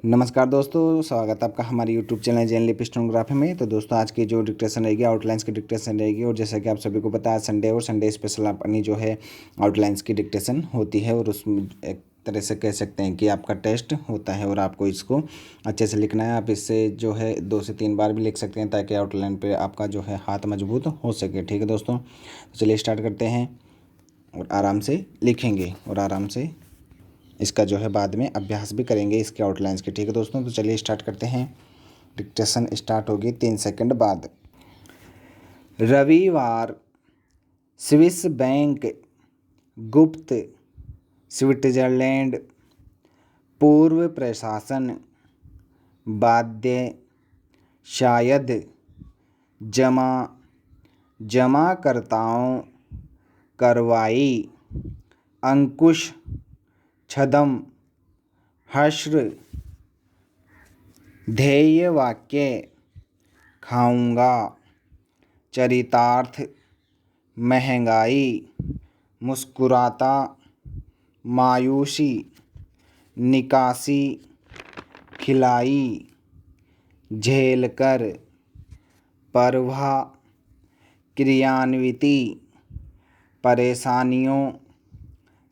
नमस्कार दोस्तों, स्वागत है आपका हमारे यूट्यूब चैनल जेएनलीपी स्टेनोग्राफी में। तो दोस्तों आज की जो डिक्टेशन रहेगी आउटलाइंस की डिक्टेशन रहेगी। और जैसा कि आप सभी को पता है संडे और संडे स्पेशल अपनी जो है आउटलाइंस की डिक्टेशन होती है। और उसमें एक तरह से कह सकते हैं कि आपका टेस्ट होता है और आपको इसको अच्छे से लिखना है। आप इससे जो है 2 से 3 बार भी लिख सकते हैं ताकि आउटलाइन पर आपका जो है हाथ मजबूत हो सके। ठीक है दोस्तों, तो चलिए स्टार्ट करते हैं और आराम से लिखेंगे और आराम से इसका जो है बाद में अभ्यास भी करेंगे इसके आउटलाइंस के। ठीक है दोस्तों, तो चलिए स्टार्ट करते हैं। डिक्टेशन स्टार्ट होगी 3 सेकंड बाद। रविवार स्विस बैंक गुप्त स्विट्जरलैंड पूर्व प्रशासन बाध्य शायद जमाकर्ताओं कार्रवाई अंकुश छदम हश्र ध्येय वाक्य खाऊंगा चरितार्थ महंगाई मुस्कुराता मायूसी निकासी खिलाई झेलकर परवा क्रियान्विति परेशानियों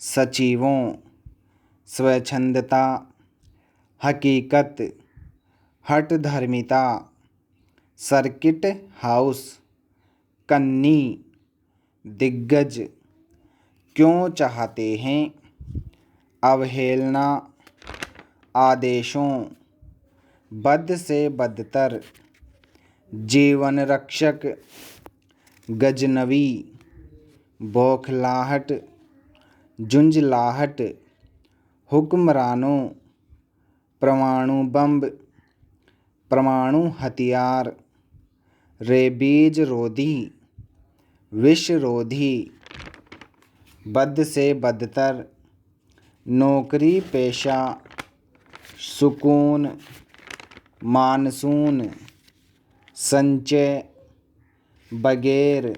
सचिवों स्वच्छंदता हकीकत हठधर्मिता सर्किट हाउस कन्नी दिग्गज क्यों चाहते हैं अवहेलना आदेशों बद से बदतर जीवन रक्षक गजनवी बौखलाहट झुंझलाहट हुक्मरानों परमाणु बम परमाणु हथियार रेबीज रोधी विषरोधी बद से बदतर नौकरी पेशा सुकून मानसून संचय बगैर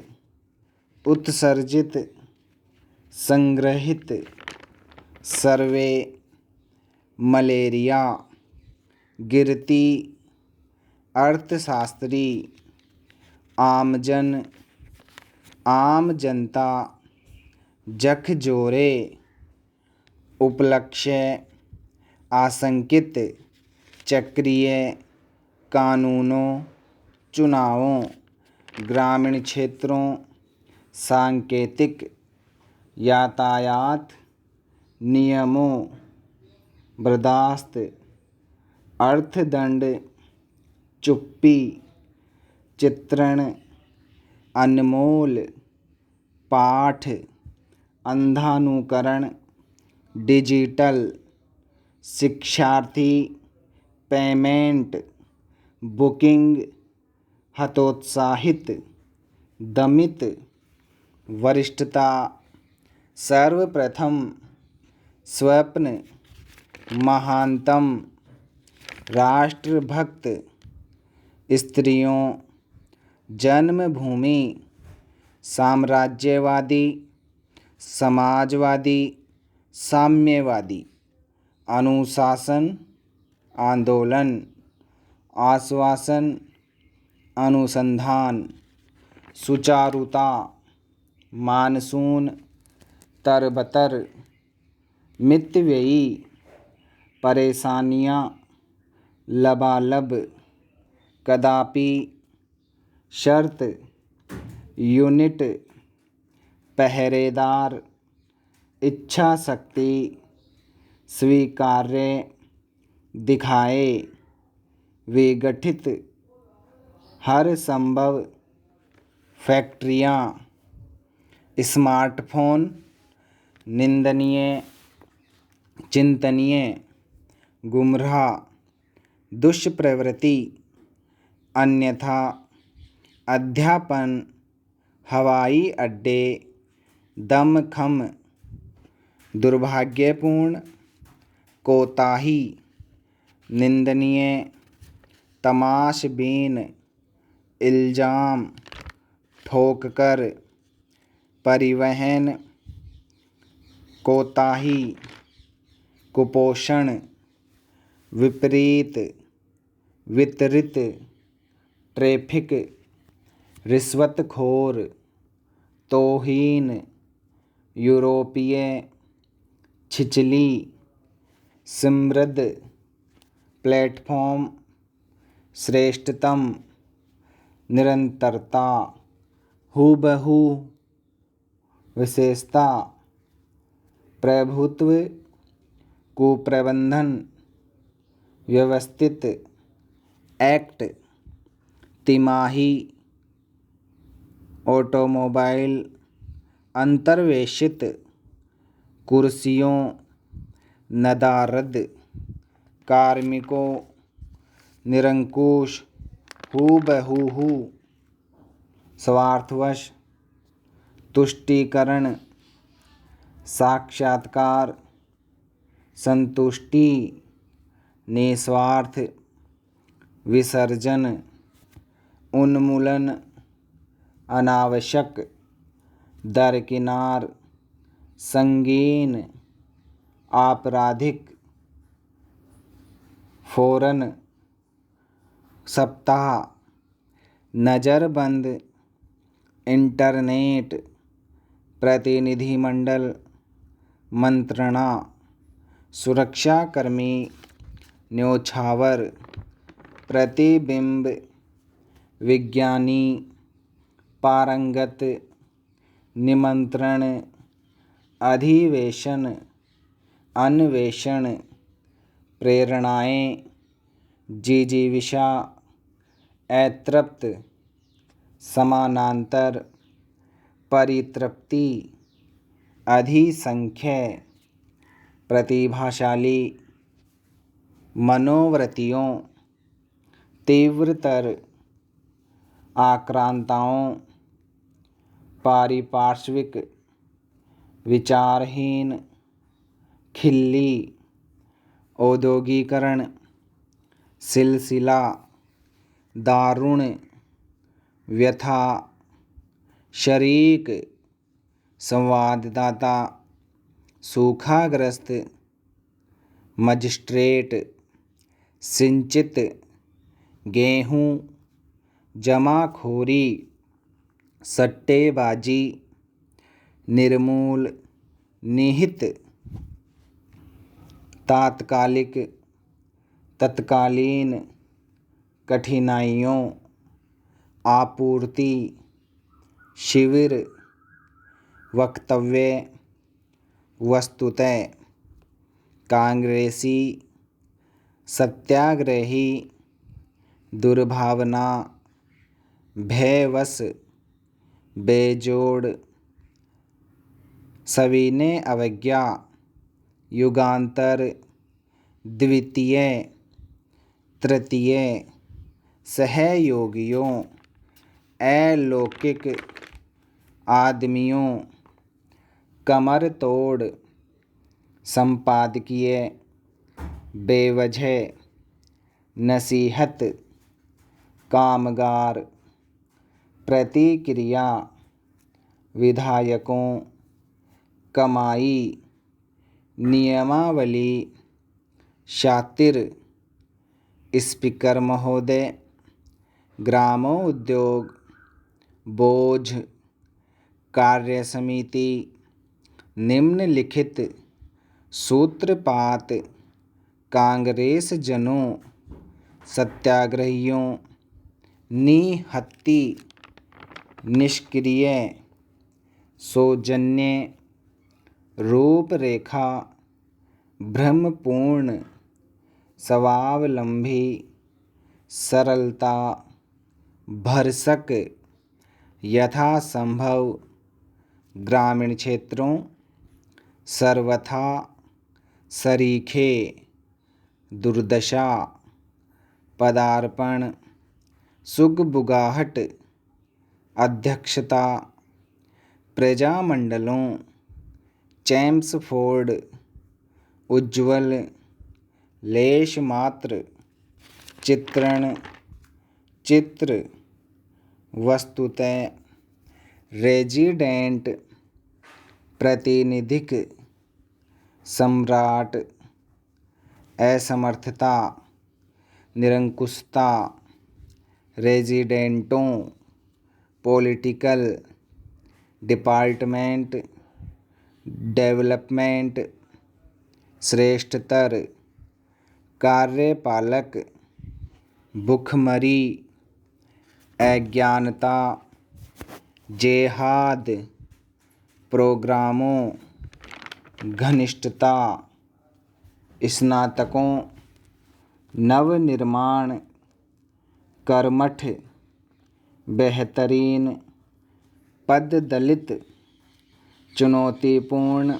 उत्सर्जित संग्रहित सर्वे मलेरिया गिरती अर्थशास्त्री आमजन आम जनता जखजोरे उपलक्ष्य आशंकित चक्रीय कानूनों चुनावों ग्रामीण क्षेत्रों सांकेतिक यातायात नियमों बर्दाश्त अर्थदंड चुप्पी चित्रण अनमोल पाठ अंधानुकरण डिजिटल शिक्षार्थी पेमेंट बुकिंग हतोत्साहित दमित वरिष्ठता सर्वप्रथम स्वप्न महानतम राष्ट्रभक्त स्त्रियों जन्मभूमि साम्राज्यवादी समाजवादी साम्यवादी अनुशासन आंदोलन आश्वासन अनुसंधान सुचारुता मानसून तरबतर मितव्ययी परेशानियाँ लबालब कदापि शर्त यूनिट पहरेदार इच्छा शक्ति स्वीकार्य दिखाए विगठित हर संभव फैक्ट्रियाँ स्मार्टफोन निंदनीय चिंतनीय गुमराह दुष्प्रवृत्ति अन्यथा अध्यापन हवाई अड्डे दमखम दुर्भाग्यपूर्ण कोताही निंदनीय तमाशबीन इल्ज़ाम ठोककर परिवहन कोताही कुपोषण विपरीत, वितरित, ट्रैफिक, रिश्वतखोर, तौहीन, यूरोपीय, छिछली, समृद्ध, प्लेटफॉर्म, श्रेष्ठतम, निरंतरता, हूबहू, विशेषता, प्रभुत्व, कुप्रबंधन, व्यवस्थित, एक्ट, तिमाही, ऑटोमोबाइल, अंतर्वेशित, कुर्सियों, नदारद, कार्मिकों, निरंकुश, हूबहू, स्वार्थवश, तुष्टीकरण, साक्षात्कार, संतुष्टि, निस्वार्थ, विसर्जन, उन्मूलन, अनावश्यक, दरकिनार, संगीन, आपराधिक, फौरन, सप्ताह, नज़रबंद, इंटरनेट, प्रतिनिधिमंडल, मंत्रणा, सुरक्षाकर्मी, न्योछावर, प्रतिबिंब, विज्ञानी, पारंगत, निमंत्रण, अधिवेशन, अन्वेषण, प्रेरणाएं, जिजीविषा, अतृप्त, समानांतर, परितृप्ति, अधिसंख्य, प्रतिभाशाली, मनोवृत्तियों, तीव्रतर, आक्रांताओं, पारिपार्श्विक, विचारहीन, खिल्ली, औद्योगीकरण, सिलसिला, दारुण, व्यथा, शरीक, संवाददाता, सूखाग्रस्त, मजिस्ट्रेट, सिंचित, गेहूँ, जमाखोरी, सट्टेबाजी, निर्मूल, निहित, तात्कालिक, तत्कालीन, कठिनाइयों, आपूर्ति, शिविर, वक्तव्य, वस्तुतः, कांग्रेसी, सत्याग्रही, दुर्भावना, भयवश, बेजोड़, सविनय अवज्ञा, युगांतर, द्वितीय, तृतीय, सहयोगियों, अलौकिक, आदमियों, कमर तोड़, संपादकीय, बेवजह, नसीहत, कामगार, प्रतिक्रिया, विधायकों, कमाई, नियमावली, शातिर, स्पीकर महोदय, ग्रामोद्योग, बोझ, कार्य समिति, निम्नलिखित, सूत्रपात, कांग्रेस जनों, सत्याग्रहियों, निहत्ती, निष्क्रिय, सौजन्य, रूपरेखा, भ्रमपूर्ण, स्वावलंबी, सरलता, भरसक, यथासंभव, ग्रामीण क्षेत्रों, सर्वथा, सरीखे, दुर्दशा, पदार्पण, सुगबुगाहट, अध्यक्षता, प्रजामंडलों, चैम्सफोर्ड, उज्ज्वल, लेशमात्र, चित्रण, चित्र, वस्तुतः, रेजिडेंट, प्रातिनिधिक, सम्राट, असमर्थता, निरंकुशता, रेजिडेंटों, पॉलिटिकल, डिपार्टमेंट, डेवलपमेंट, श्रेष्ठतर, कार्यपालक, भुखमरी, अज्ञानता, जेहाद, प्रोग्रामों, घनिष्ठता, स्नातकों, नवनिर्माण, कर्मठ, बेहतरीन, पददलित, चुनौतीपूर्ण,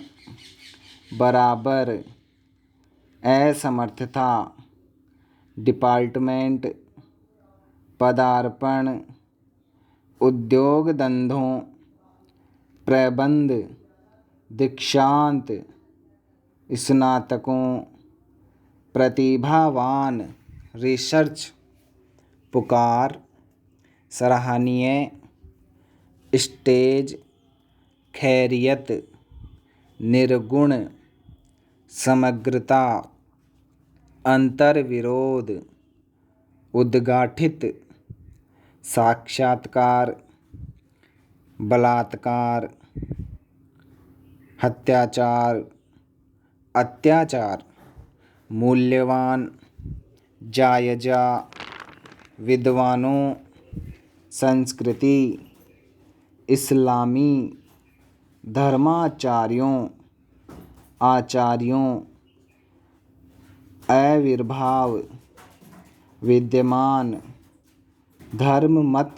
बराबर, असमर्थता, डिपार्टमेंट, पदार्पण, उद्योग धंधों, प्रबंध, दीक्षांत, स्नातकों, प्रतिभावान, रिसर्च, पुकार, सराहनीय, स्टेज, खैरियत, निर्गुण, समग्रता, अंतर्विरोध, उद्घाटित, साक्षात्कार, बलात्कार, हत्याचार, अत्याचार, मूल्यवान, जायजा, विद्वानों, संस्कृति, इस्लामी, धर्माचार्यों, आचार्यों, आविर्भाव, विद्यमान, धर्म मत,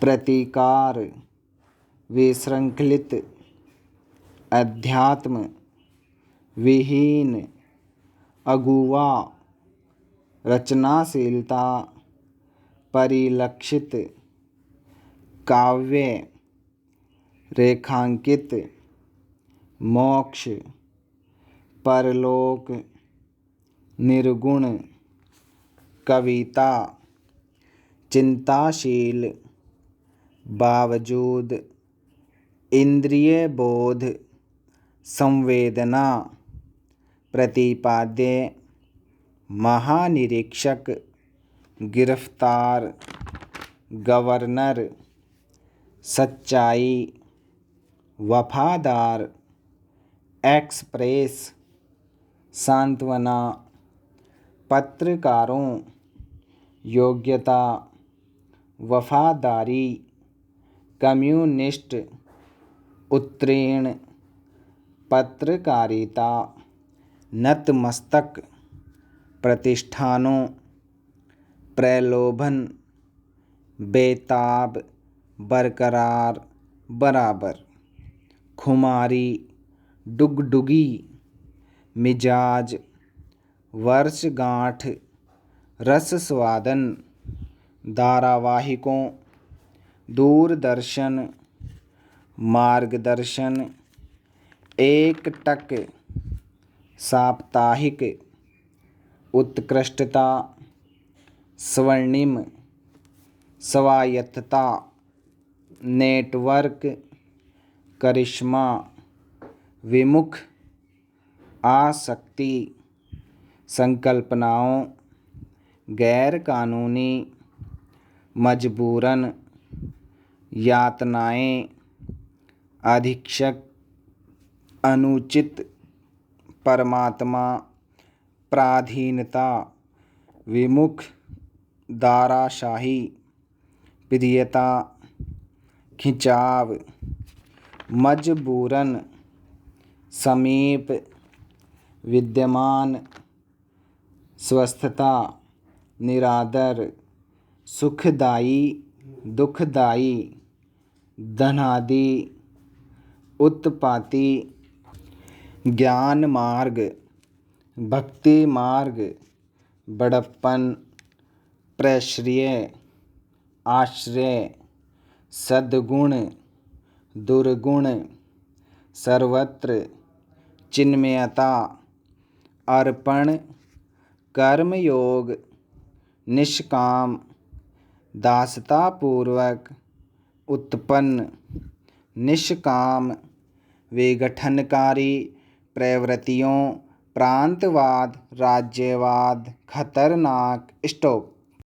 प्रतिकार, विशृंखलित, अध्यात्म, विहीन, अगुवा, रचनाशीलता, परिलक्षित, काव्य, रेखांकित, मोक्ष, परलोक, निर्गुण, कविता, चिंताशील, बावजूद, इंद्रिय बोध, संवेदना, प्रतिपाद्य, महानिरीक्षक, गिरफ्तार, गवर्नर, सच्चाई, वफादार, एक्सप्रेस, सांत्वना, पत्रकारों, योग्यता, वफादारी, कम्युनिस्ट, उत्तीर्ण, पत्रकारिता, नतमस्तक, प्रतिष्ठानों, प्रलोभन, बेताब, बरकरार, बराबर, खुमारी, डुगडुगी, मिजाज, वर्षगांठ, रस स्वादन, धारावाहिकों, दूरदर्शन, मार्गदर्शन, एकटक, साप्ताहिक, उत्कृष्टता, स्वर्णिम, स्वायत्तता, नेटवर्क, करिश्मा, विमुख, आसक्ति, संकल्पनाओं, गैर कानूनी, मजबूरन, यातनाएं, अधीक्षक, अनुचित, परमात्मा, पराधीनता, विमुख, दाराशाही, प्रियता, खिंचाव, मजबूरन, समीप, विद्यमान, स्वस्थता, निरादर, सुखदायी, दुखदायी, धनादि, उत्पाती, ज्ञान मार्ग, भक्ति मार्ग, बड़प्पन, प्रश्रय, आश्रय, सद्गुण, दुर्गुण, सर्वत्र, चिन्मयता, अर्पण, कर्मयोग, निष्काम, दासतापूर्वक, उत्पन्न, निष्काम, विघटनकारी प्रवृत्तियों, प्रांतवाद, राज्यवाद, खतरनाक, स्टॉप।